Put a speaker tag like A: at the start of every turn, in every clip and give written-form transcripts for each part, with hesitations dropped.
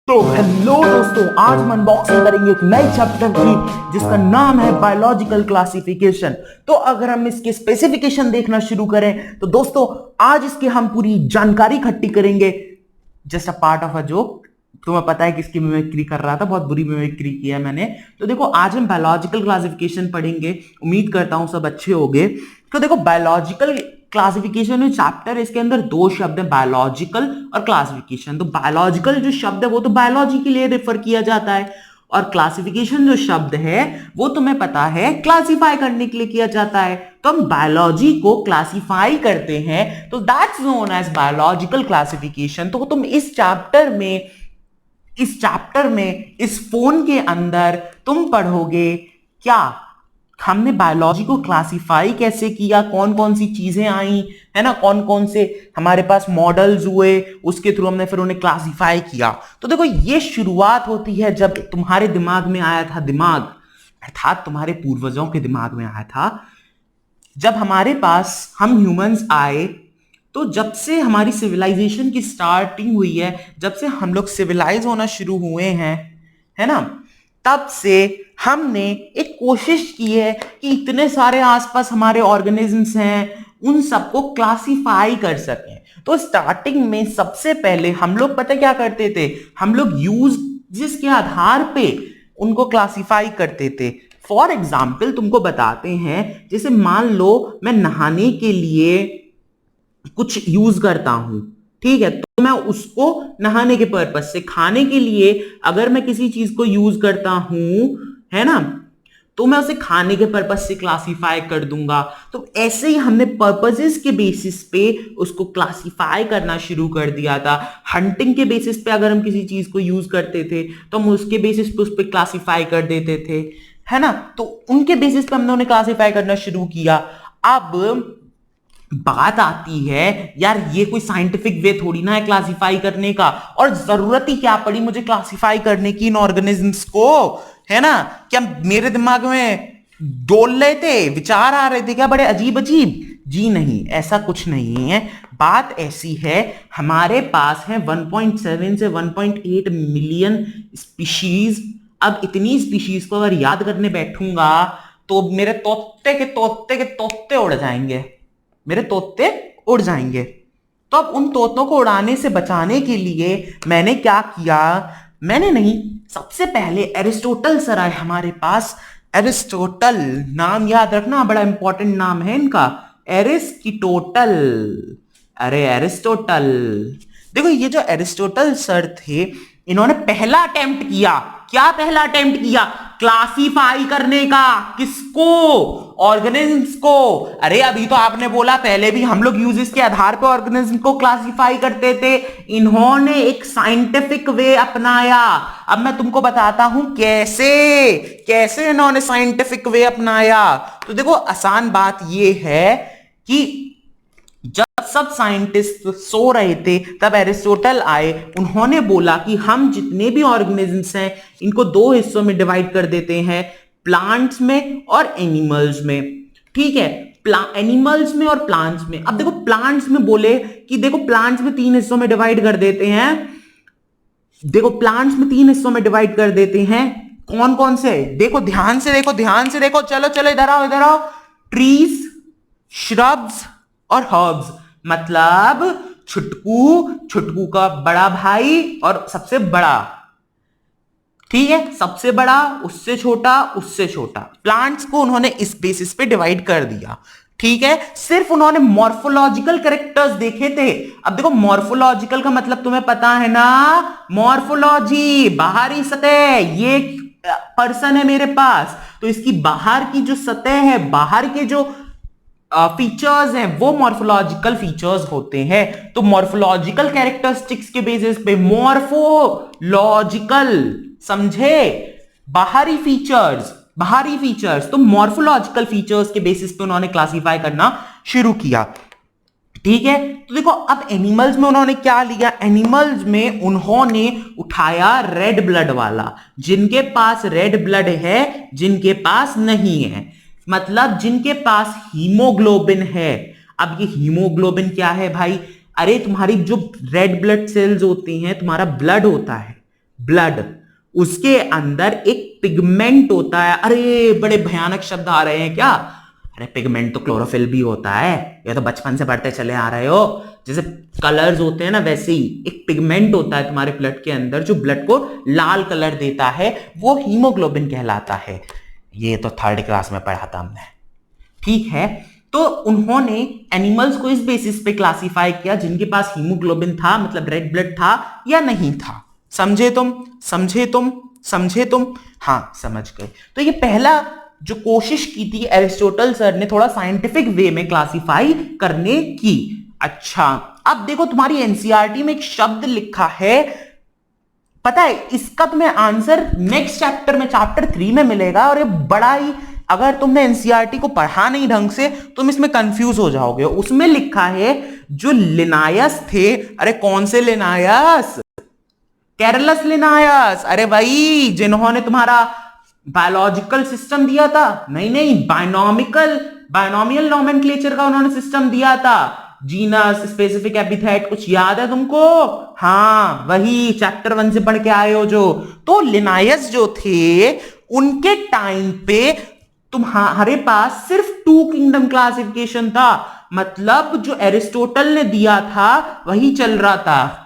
A: तो हेलो दोस्तों, आज हम अनबॉक्सिंग करेंगे एक नए चैप्टर की जिसका नाम है बायोलॉजिकल क्लासिफिकेशन। तो अगर हम इसके स्पेसिफिकेशन देखना शुरू करें तो दोस्तों आज इसकी हम पूरी जानकारी इकट्ठी करेंगे। Just a part of a joke. तुम्हें पता है किसकी मिमिक्री कर रहा था, बहुत बुरी मिमिक्री की है मैंने। तो देखो आज हम बायोलॉजिकल क्लासिफिकेशन पढ़ेंगे, उम्मीद करता हूं सब अच्छे होंगे। तो देखो बायोलॉजिकल क्लासिफिकेशन में चैप्टर, इसके अंदर दो शब्द है, बायोलॉजिकल और क्लासिफिकेशन। तो बायोलॉजिकल जो शब्द है वो तो बायोलॉजी के लिए रेफर किया जाता है, और क्लासिफिकेशन जो शब्द है वो तुम्हें पता है क्लासिफाई करने के लिए किया जाता है। तो हम बायोलॉजी को क्लासिफाई करते हैं, तो that's known as biological classification. तो तुम इस चैप्टर में इस फोन के अंदर तुम पढ़ोगे क्या हमने बायोलॉजी को क्लासिफाई कैसे किया, कौन कौन सी चीजें आई है ना, कौन कौन से हमारे पास मॉडल्स हुए, उसके थ्रू हमने फिर उन्हें क्लासिफाई किया। तो देखो ये शुरुआत होती है जब तुम्हारे दिमाग में आया था, दिमाग अर्थात तुम्हारे पूर्वजों के दिमाग में आया था, जब हमारे पास हम ह्यूमंस आए। तो जब से हमारी सिविलाइजेशन की स्टार्टिंग हुई है, जब से हम लोग सिविलाइज होना शुरू हुए हैं, है ना, तब से हमने एक कोशिश की है कि इतने सारे आसपास हमारे ऑर्गेनिजम्स हैं उन सबको क्लासिफाई कर सकें। तो स्टार्टिंग में सबसे पहले हम लोग पता क्या करते थे, हम लोग यूज जिसके आधार पे उनको क्लासिफाई करते थे। फॉर एग्जाम्पल तुमको बताते हैं, जैसे मान लो मैं नहाने के लिए कुछ यूज करता हूं, ठीक है, तो मैं उसको नहाने के पर्पज से, खाने के लिए अगर मैं किसी चीज को यूज करता हूं, है ना, तो मैं उसे खाने के पर्पज से क्लासिफाई कर दूंगा। तो ऐसे ही हमने पर्पसेस के बेसिस पे उसको क्लासिफाई करना शुरू कर दिया था। हंटिंग के बेसिस पे अगर हम किसी चीज को यूज करते थे तो हम उसके बेसिस पे उस पर क्लासिफाई कर देते थे, है ना। तो उनके बेसिस पे हमने उन्हें क्लासिफाई करना शुरू किया। अब बात आती है यार, ये कोई साइंटिफिक वे थोड़ी ना है क्लासिफाई करने का, और जरूरत ही क्या पड़ी मुझे क्लासिफाई करने की इन ऑर्गेनिजम्स को, है ना। क्या मेरे दिमाग में डोल रहे थे, विचार आ रहे थे क्या बड़े अजीब अजीब? जी नहीं, ऐसा कुछ नहीं है। बात ऐसी है, हमारे पास है 1.7 से 1.8 मिलियन स्पीशीज। अब इतनी स्पीशीज को अगर याद करने बैठूंगा तो मेरे तोते के तोते के तोते उड़ जाएंगे, मेरे तोते उड़ जाएंगे। तो अब उन तोतों को उड़ाने से बचाने के लिए मैंने क्या किया, मैंने नहीं, सबसे पहले एरिस्टोटल सर आए हमारे पास। एरिस्टोटल नाम याद रखना, बड़ा इंपॉर्टेंट नाम है इनका, एरिस्टोटल। अरे एरिस्टोटल, देखो ये जो एरिस्टोटल सर थे, इन्होंने पहला अटेम्प्ट किया, क्या पहला अटेम्प्ट किया, क्लासिफाई करने का। किसको? ऑर्गेनिज्म्स को। अरे अभी तो आपने बोला पहले भी हम लोग यूजेस के आधार पर ऑर्गेनिज्म को क्लासिफाई करते थे, इन्होंने एक साइंटिफिक वे अपनाया। अब मैं तुमको बताता हूं कैसे कैसे इन्होंने साइंटिफिक वे अपनाया। तो देखो आसान बात यह है कि जब सब साइंटिस्ट सो रहे थे तब एरिस्टोटल आए, उन्होंने बोला कि हम जितने भी ऑर्गेनिजम्स हैं इनको दो हिस्सों में डिवाइड कर देते हैं, प्लांट्स में और एनिमल्स में, ठीक है, एनिमल्स में और प्लांट्स में। अब देखो प्लांट्स में बोले कि देखो प्लांट्स में तीन हिस्सों में डिवाइड कर देते हैं, देखो प्लांट्स में तीन हिस्सों में डिवाइड कर देते हैं, कौन कौन से, देखो ध्यान से देखो, ध्यान से देखो, चलो चलो इधर आओ इधर आओ, ट्रीज, श्रब्स और हर्ब्स। मतलब छुटकू, छुटकू का बड़ा भाई और सबसे बड़ा, ठीक है, सबसे बड़ा, उससे छोटा, उससे छोटा। प्लांट्स को उन्होंने इस बेसिस पे डिवाइड कर दिया, ठीक है। सिर्फ उन्होंने मॉर्फोलॉजिकल कैरेक्टर्स देखे थे। अब देखो मॉर्फोलॉजिकल का मतलब तुम्हें पता है ना, मॉर्फोलॉजी बाहरी सतह, ये पर्सन है मेरे पास, तो इसकी बाहर की जो सतह है, बाहर के जो फीचर्स हैं वो मॉर्फोलॉजिकल फीचर्स होते हैं। तो मॉर्फोलॉजिकल कैरेक्टरिस्टिक्स के बेसिस पे, मॉर्फोलॉजिकल, समझे, बाहरी फीचर्स, बाहरी फीचर्स, तो मॉर्फोलॉजिकल फीचर्स के बेसिस पे उन्होंने क्लासिफाई करना शुरू किया, ठीक है। तो देखो अब एनिमल्स में उन्होंने क्या लिया, एनिमल्स में उन्होंने उठाया रेड ब्लड वाला, जिनके पास रेड ब्लड है, जिनके पास नहीं है, मतलब जिनके पास हीमोग्लोबिन है। अब ये हीमोग्लोबिन क्या है भाई, अरे तुम्हारी जो रेड ब्लड सेल्स होती हैं, तुम्हारा ब्लड होता है, ब्लड, उसके अंदर एक पिगमेंट होता है। अरे बड़े भयानक शब्द आ रहे हैं क्या? अरे पिगमेंट तो क्लोरोफिल भी होता है, ये तो बचपन से पढ़ते चले आ रहे हो। जैसे कलर्स होते हैं ना, वैसे ही एक पिगमेंट होता है तुम्हारे ब्लड के अंदर जो ब्लड को लाल कलर देता है, वो हीमोग्लोबिन कहलाता है। ये तो थर्ड क्लास में पढ़ा था हमने, ठीक है। तो उन्होंने एनिमल्स को इस बेसिस पे क्लासिफाई किया जिनके पास हीमोग्लोबिन था, मतलब रेड ब्लड था या नहीं था। समझे तुम? समझे तुम? समझे तुम? हाँ समझ गए। तो ये पहला जो कोशिश की थी एरिस्टोटल सर ने थोड़ा साइंटिफिक वे में क्लासिफाई करने की। अच्छा, अब देखो तुम्हारी एनसीईआरटी में एक शब्द लिखा है, पता है इसका तुम्हें आंसर नेक्स्ट चैप्टर में, चैप्टर 3 में मिलेगा। और ये बड़ा ही, अगर तुमने एनसीईआरटी को पढ़ा नहीं ढंग से तुम इसमें कंफ्यूज हो जाओगे। उसमें लिखा है जो लिनायस थे, अरे कौन से लिनायस? कैरलस लिनायस। अरे भाई जिन्होंने तुम्हारा बायोलॉजिकल सिस्टम दिया था, नहीं नहीं, बायनॉमियल नोमेनक्लेचर का उन्होंने सिस्टम दिया था। जीनस, स्पेसिफिक एपिथेट, कुछ याद है तुमको? हाँ वही चैप्टर 1 से पढ़ के आए हो जो। तो लिनायस जो थे उनके टाइम पे तुम्हारे पास सिर्फ 2 किंगडम क्लासिफिकेशन था, मतलब जो एरिस्टोटल ने दिया था वही चल रहा था।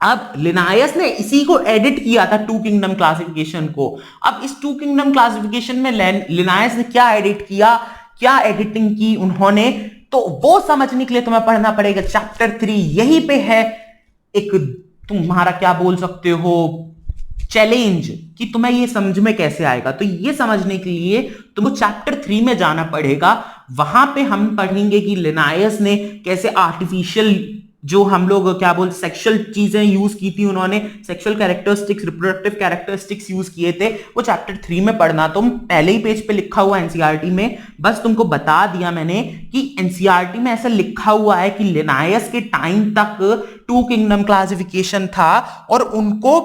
A: अब लिनायस ने इसी को एडिट किया था 2 किंगडम क्लासिफिकेशन को। अब इस 2 किंगडम क्लासिफिकेशन में लिनायस ने क्या एडिट किया, क्या एडिटिंग की उन्होंने, तो वो समझने के लिए तुम्हें पढ़ना पड़ेगा चैप्टर 3। यही पे है एक तुम्हारा क्या बोल सकते हो चैलेंज कि तुम्हें ये समझ में कैसे आएगा। तो ये समझने के लिए तुमको चैप्टर 3 में जाना पड़ेगा। वहां पे हम पढ़ेंगे कि लिनायस ने कैसे आर्टिफिशियल, जो हम लोग क्या बोल, सेक्सुअल चीजें यूज की थी, उन्होंने sexual characteristics, reproductive characteristics use किए थे। वो चैप्टर 3 में पढ़ना, तुम पहले ही पेज पे लिखा हुआ एनसीईआरटी में, बस तुमको बता दिया मैंने कि एनसीईआरटी में ऐसा लिखा हुआ है कि लिनायस के टाइम तक 2 किंगडम क्लासिफिकेशन था और उनको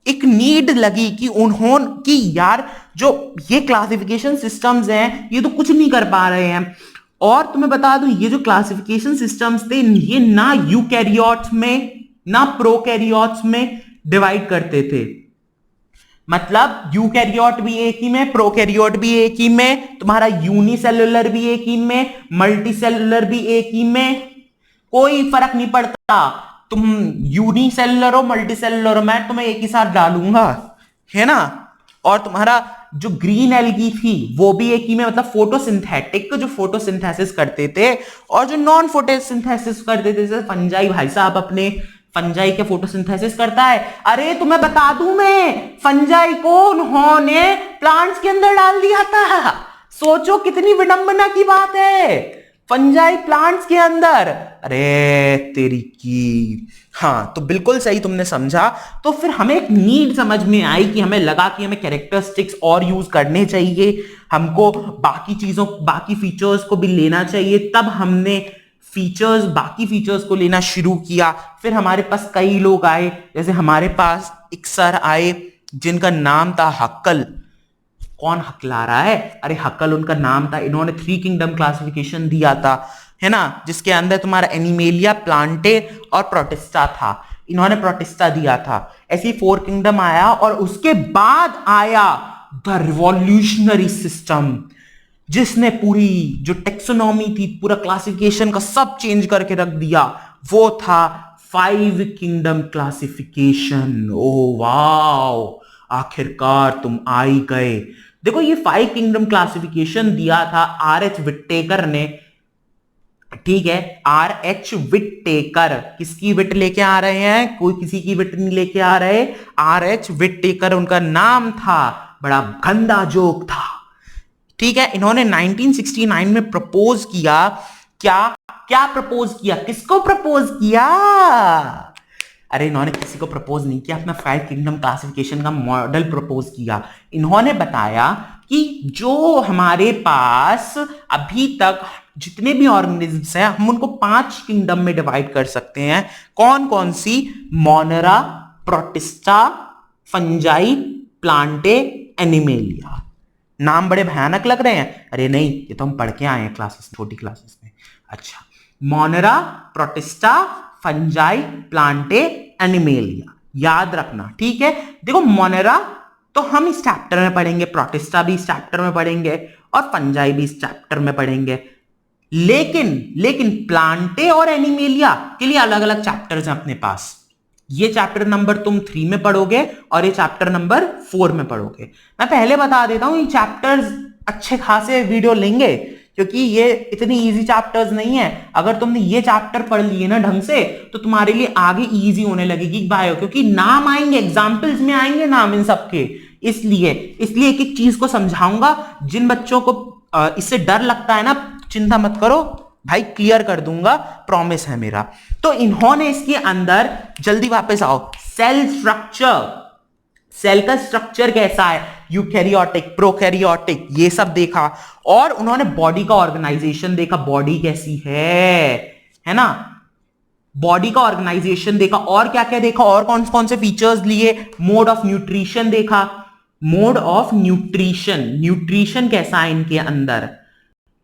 A: एक नीड लगी कि उन्होंने कि यार जो ये क्लासिफिकेशन सिस्टम्स हैं ये तो कुछ नहीं कर पा रहे हैं। और तुम्हें बता दूं ये जो क्लासिफिकेशन सिस्टम्स थे ये ना यूकैरियोट्स में ना प्रोकैरियोट्स में डिवाइड करते थे। मतलब यूकैरियोट भी एक ही में, प्रोकैरियोट भी एक ही में, तुम्हारा यूनिसेलुलर भी एक ही में, मल्टीसेलुलर भी एक ही में, कोई फर्क नहीं पड़ता। तुम यूनिसेलुलर हो मल्टीसेलुलर हो, मैं तुम्हें एक ही साथ डालूंगा, है ना। और तुम्हारा जो ग्रीन एल्गी थी वो भी एक ही में, मतलब फोटोसिंथेटिक जो फोटोसिंथेसिस करते थे और जो नॉन फोटोसिंथेसिस करते थे, जैसे फंजाई, भाई साहब अपने फंजाई के फोटोसिंथेसिस करता है। अरे तुम्हें बता दूं मैं, फंजाई को उन्होंने प्लांट्स के अंदर डाल दिया था। सोचो कितनी विडंबना की बात है, फंजाई प्लांट्स के अंदर। अरे तेरी की, हाँ तो बिल्कुल सही तुमने समझा। तो फिर हमें एक नीड समझ में आई कि हमें लगा कि हमें कैरेक्टरिस्टिक्स और यूज करने चाहिए, हमको बाकी चीजों, बाकी फीचर्स को भी लेना चाहिए। तब हमने फीचर्स, बाकी फीचर्स को लेना शुरू किया। फिर हमारे पास कई लोग आए, जैसे हमारे पास एक सर आए जिनका नाम था हक्कल। कौन हकला रहा है? अरे हक्कल उनका नाम था। इन्होंने 3 किंगडम क्लासिफिकेशन दिया था, है ना, जिसके अंदर तुम्हारा एनिमेलिया, प्लांटे और प्रोटिस्टा था। इन्होंने प्रोटिस्टा दिया था। ऐसी 4 किंगडम आया और उसके बाद आया द रिवॉल्यूशनरी सिस्टम, जिसने पूरी जो टेक्सोनॉमी थी, पूरा क्लासिफिकेशन का सब चेंज करके रख दिया। वो था 5 किंगडम क्लासिफिकेशन। ओ वाह, आखिरकार तुम आ ही गए। देखो ये 5 किंगडम क्लासिफिकेशन दिया था आर.एच. विट्टेकर ने, ठीक है। आर.एच. विट्टेकर, किसकी विट लेके आ रहे हैं? कोई किसी की विट नहीं लेके आ रहे। आर.एच. विट्टेकर उनका नाम था, बड़ा गंदा जोक था, ठीक है। इन्होंने 1969 में प्रपोज किया। क्या क्या प्रपोज किया? किसको प्रपोज किया? अरे इन्होंने किसी को प्रपोज नहीं किया, अपना 5 किंगडम क्लासिफिकेशन का मॉडल प्रपोज किया। इन्होंने बताया कि जो हमारे पास अभी तक जितने भी ऑर्गेनिज्म्स हैं हम उनको 5 किंगडम में डिवाइड कर सकते हैं। कौन कौन सी? Monera, Protista, Fungi, Plantae, Animalia. नाम बड़े भयानक लग रहे हैं। अरे नहीं, ये तो हम पढ़ के आए हैं क्लासेस, छोटी क्लासेस में। अच्छा, Monera, Protista, Fungi, Plantae, animalia, याद रखना, ठीक है। देखो मोनेरा तो हम इस चैप्टर में पढ़ेंगे, प्रोटिस्टा भी इस चैप्टर में पढ़ेंगे और फंजाई भी इस चैप्टर में पढ़ेंगे, लेकिन प्लांटे और एनिमेलिया के लिए अलग अलग चैप्टर्स हैं अपने पास। ये चैप्टर नंबर तुम 3 में पढ़ोगे और ये चैप्टर नंबर 4 में पढ़ोगे। मैं पहले बता देता हूं, ये चैप्टर्स अच्छे खासे वीडियो लेंगे क्योंकि ये इतनी इजी चैप्टर्स नहीं है। अगर तुमने ये चैप्टर पढ़ लिए ना ढंग से तो तुम्हारे लिए आगे इजी होने लगेगी बायो, क्योंकि नाम आएंगे, एग्जाम्पल्स में आएंगे नाम इन सबके। इसलिए एक एक चीज को समझाऊंगा। जिन बच्चों को इससे डर लगता है ना, चिंता मत करो भाई, क्लियर कर दूंगा, प्रॉमिस है मेरा। तो इन्होंने इसके अंदर, जल्दी वापस आओ, सेल स्ट्रक्चर, सेल का स्ट्रक्चर कैसा है, यूकैरियोटिक, प्रोकैरियोटिक, ये सब देखा। और उन्होंने बॉडी का ऑर्गेनाइजेशन देखा, बॉडी कैसी है ना, बॉडी का ऑर्गेनाइजेशन देखा। और क्या क्या देखा, और कौन कौन से फीचर्स लिए, मोड ऑफ न्यूट्रिशन देखा, मोड ऑफ न्यूट्रिशन, न्यूट्रिशन कैसा है इनके अंदर,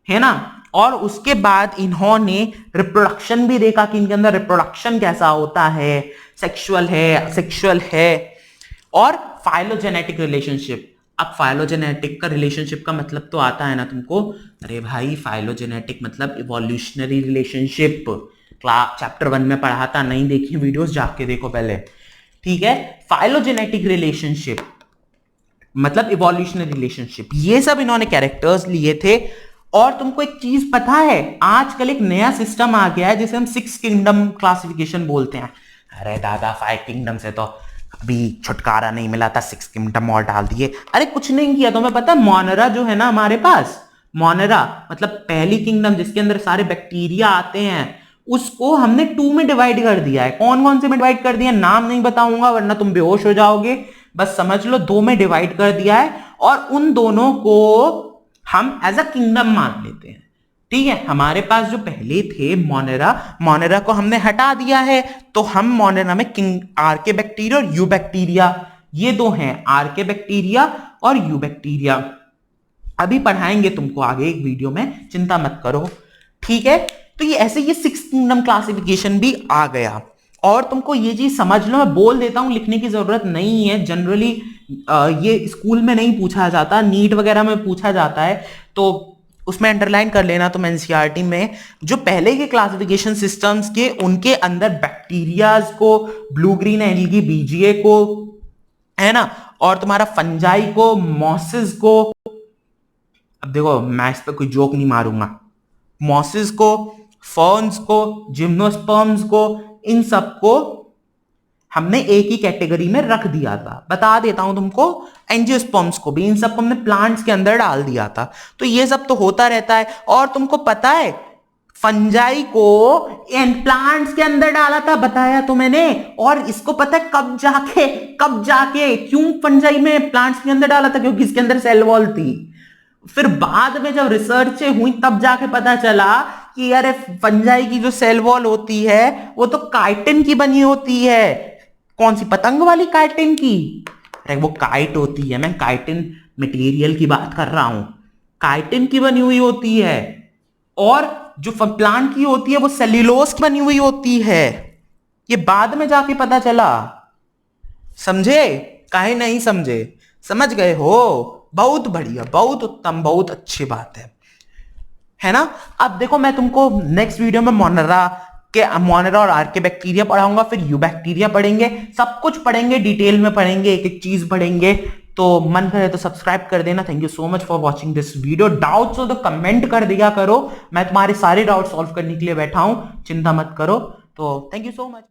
A: है ना। और उसके बाद इन्होंने रिप्रोडक्शन भी देखा कि इनके अंदर रिप्रोडक्शन कैसा होता है, सेक्सुअल है, असेक्सुअल है। और फाइलोजेनेटिक रिलेशनशिप। अब फाइलोजेनेटिक का रिलेशनशिप का मतलब तो आता है ना तुमको, अरे भाई फाइलोजेनेटिक मतलब इवोल्यूशनरी रिलेशनशिप, क्लास चैप्टर 1 में पढ़ा था, नहीं देखी वीडियोस जाके देखो पहले, ठीक है। फाइलोजेनेटिक रिलेशनशिप मतलब इवोल्यूशनरी रिलेशनशिप, ये सब इन्होंने कैरेक्टर्स लिए थे। और तुमको एक चीज पता है, आजकल एक नया सिस्टम आ गया है जिसे हम 6 किंगडम क्लासिफिकेशन बोलते हैं। अरे दादा 5 किंगडम से तो अभी छुटकारा नहीं मिला था, 6 किंगडम और डाल दिए। अरे कुछ नहीं किया, तुम्हें पता है मोनेरा जो है ना हमारे पास, मोनेरा मतलब पहली किंगडम जिसके अंदर सारे बैक्टीरिया आते हैं, उसको हमने 2 में डिवाइड कर दिया है। कौन कौन से में डिवाइड कर दिया, नाम नहीं बताऊंगा वरना तुम बेहोश हो जाओगे, बस समझ लो 2 में डिवाइड कर दिया है। और उन दोनों को हम एज अ किंगडम मान लेते हैं, ठीक है। हमारे पास जो पहले थे मोनेरा, मोनेरा को हमने हटा दिया है, तो हम मोनेरा में आर्के बैक्टीरिया और यू बैक्टीरिया, ये दो हैं, आर्के बैक्टीरिया और यू बैक्टीरिया। अभी पढ़ाएंगे तुमको आगे एक वीडियो में, चिंता मत करो, ठीक है। तो ये ऐसे ये 6 किंगडम क्लासिफिकेशन भी आ गया। और तुमको ये चीज समझ लो, मैं बोल देता हूं, लिखने की जरूरत नहीं है। जनरली ये स्कूल में नहीं पूछा जाता, नीट वगैरह में पूछा जाता है, तो उसमें अंडरलाइन कर लेना। तो एनसीईआरटी में जो पहले के क्लासिफिकेशन सिस्टम्स के, उनके अंदर बैक्टीरियाज को, ब्लू ग्रीन एल्गी बीजीए को, है ना, और तुम्हारा फंजाई को, मॉसिस को, अब देखो मैं इस पे कोई जोक नहीं मारूंगा, मॉसिस को, फर्न्स को, जिम्नोस्पर्म्स को, इन सबको हमने एक ही कैटेगरी में रख दिया था। बता देता हूं तुमको, एंजियोस्पर्म्स को भी, इन सबको हमने प्लांट्स के अंदर डाल दिया था। तो ये सब तो होता रहता है। और तुमको पता है फंजाई को प्लांट्स के अंदर डाला था, बताया तो मैंने। और इसको पता है कब जाके क्यों फंजाई में प्लांट्स के अंदर डाला था, क्योंकि इसके अंदर सेल वॉल थी। फिर बाद में जब रिसर्च हुई तब जाके पता चला कि यार फंजाई की जो सेल वॉल होती है वो तो काइटिन की बनी होती है। कौन सी, पतंग वाली काइटिन की? अरे वो काइट होती है, मैं काइटिन मटेरियल की बात कर रहा हूं, काइटिन की बनी हुई होती है। और जो प्लांट की होती है वो सेल्यूलोज की बनी हुई होती है। ये बाद में जाके पता चला, समझे? काहे नहीं समझे? समझ गए हो? बहुत बढ़िया, बहुत उत्तम, बहुत अच्छी बात है ना। अब देखो मैं तुमको नेक्स्ट वीडियो में मोनेरा और आर्के बैक्टीरिया पढ़ाऊंगा, फिर यू बैक्टीरिया पढ़ेंगे, सब कुछ पढ़ेंगे, डिटेल में पढ़ेंगे, एक एक चीज पढ़ेंगे। तो मन करे तो सब्सक्राइब कर देना। Thank you so much for watching this video. Doubts हो तो कमेंट कर दिया करो, मैं तुम्हारे सारे डाउट सॉल्व करने के लिए बैठा हूं, चिंता मत करो। तो थैंक यू सो मच।